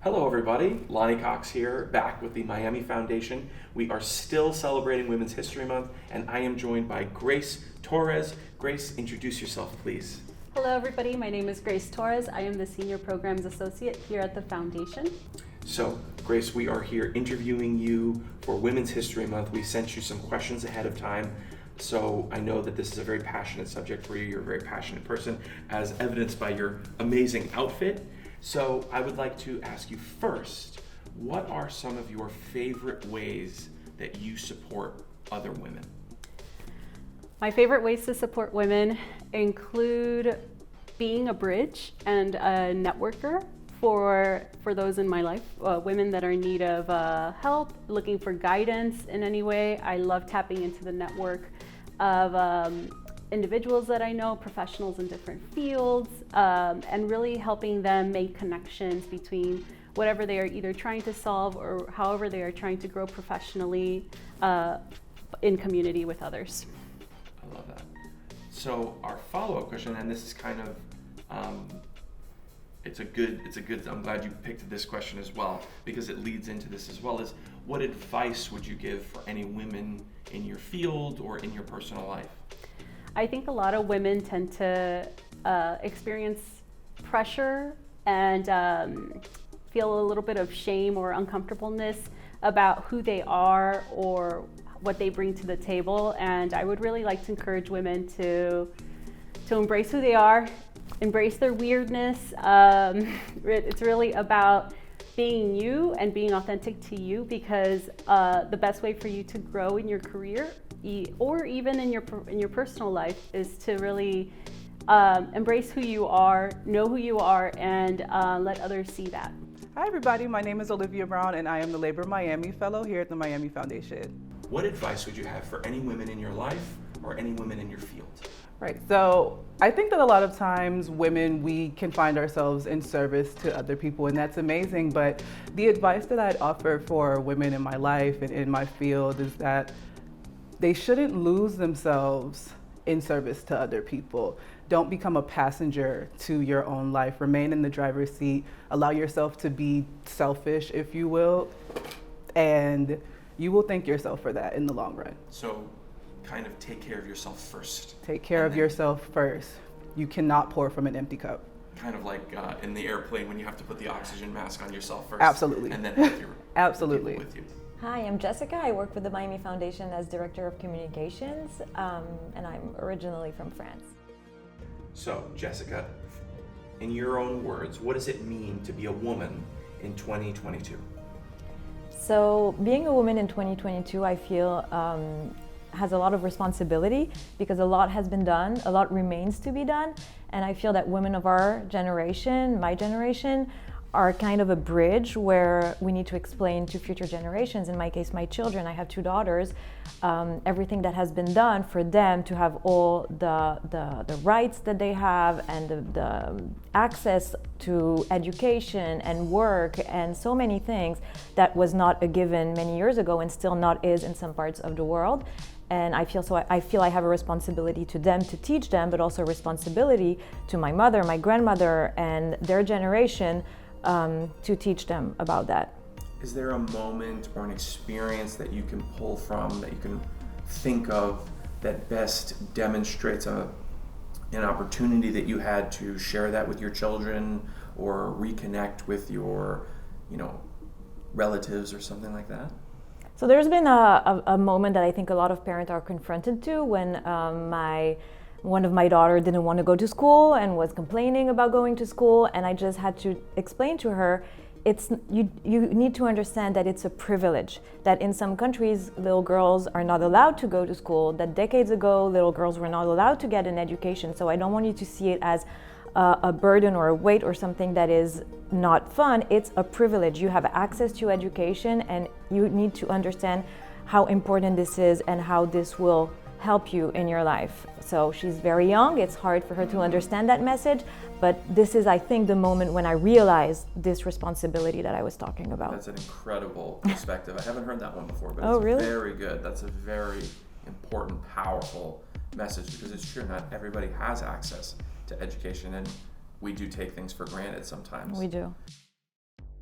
Hello everybody, Lonnie Cox here, back with the Miami Foundation. We are still celebrating Women's History Month, and I am joined by Grace Torres. Grace, introduce yourself, please. Hello everybody, my name is Grace Torres. I am the Senior Programs Associate here at the Foundation. So, Grace, we are here interviewing you for Women's History Month. We sent you some questions ahead of time, so I know that this is a very passionate subject for you. You're a very passionate person, as evidenced by your amazing outfit. So I would like to ask you first, what are some of your favorite ways that you support other women? My favorite ways to support women include being a bridge and a networker for those in my life, women that are in need of help, looking for guidance in any way. I love tapping into the network of individuals that I know, professionals in different fields, and really helping them make connections between whatever they are either trying to solve or however they are trying to grow professionally in community with others. I love that. So our follow-up question, and this is kind of, I'm glad you picked this question as well, because it leads into this as well, is what advice would you give for any women in your field or in your personal life? I think a lot of women tend to experience pressure and feel a little bit of shame or uncomfortableness about who they are or what they bring to the table. And I would really like to encourage women to embrace who they are, embrace their weirdness. It's really about being you and being authentic to you, because the best way for you to grow in your career or even in your personal life is to really embrace who you are, know who you are, and let others see that. Hi everybody, my name is Olivia Brown and I am the Labor Miami Fellow here at the Miami Foundation. What advice would you have for any women in your life or any women in your field? Right, so I think that a lot of times women, we can find ourselves in service to other people, and that's amazing, but the advice that I'd offer for women in my life and in my field is that they shouldn't lose themselves in service to other people. Don't become a passenger to your own life. Remain in the driver's seat. Allow yourself to be selfish, if you will, and you will thank yourself for that in the long run. So kind of take care of yourself first. Take care of yourself first. You cannot pour from an empty cup. Kind of like in the airplane when you have to put the oxygen mask on yourself first. Absolutely. And then have your Absolutely. people with you. Hi, I'm Jessica. I work with the Miami Foundation as Director of Communications, and I'm originally from France. So, Jessica, in your own words, what does it mean to be a woman in 2022? So, being a woman in 2022, I feel has a lot of responsibility, because a lot has been done, a lot remains to be done, and I feel that women of our generation, my generation, are kind of a bridge where we need to explain to future generations, in my case my children, I have 2 daughters, everything that has been done for them to have all the rights that they have and the access to education and work and so many things that was not a given many years ago and still not is in some parts of the world. And I feel I have a responsibility to them to teach them, but also a responsibility to my mother, my grandmother, and their generation to teach them about that. Is there a moment or an experience that you can pull from, that you can think of, that best demonstrates an opportunity that you had to share that with your children or reconnect with your, relatives or something like that? So there's been a moment that I think a lot of parents are confronted to when one of my daughter didn't want to go to school and was complaining about going to school, and I just had to explain to her, you need to understand that it's a privilege, that in some countries little girls are not allowed to go to school, that decades ago little girls were not allowed to get an education. So I don't want you to see it as a burden or a weight or something that is not fun. It's a privilege. You have access to education, and you need to understand how important this is and how this will help you in your life. So she's very young, it's hard for her to understand that message, but this is, I think, the moment when I realized this responsibility that I was talking about. That's an incredible perspective. I haven't heard that one before, but Oh, it's really? very good. That's a very important, powerful message, because it's true, not everybody has access to education, and we do take things for granted sometimes. We do.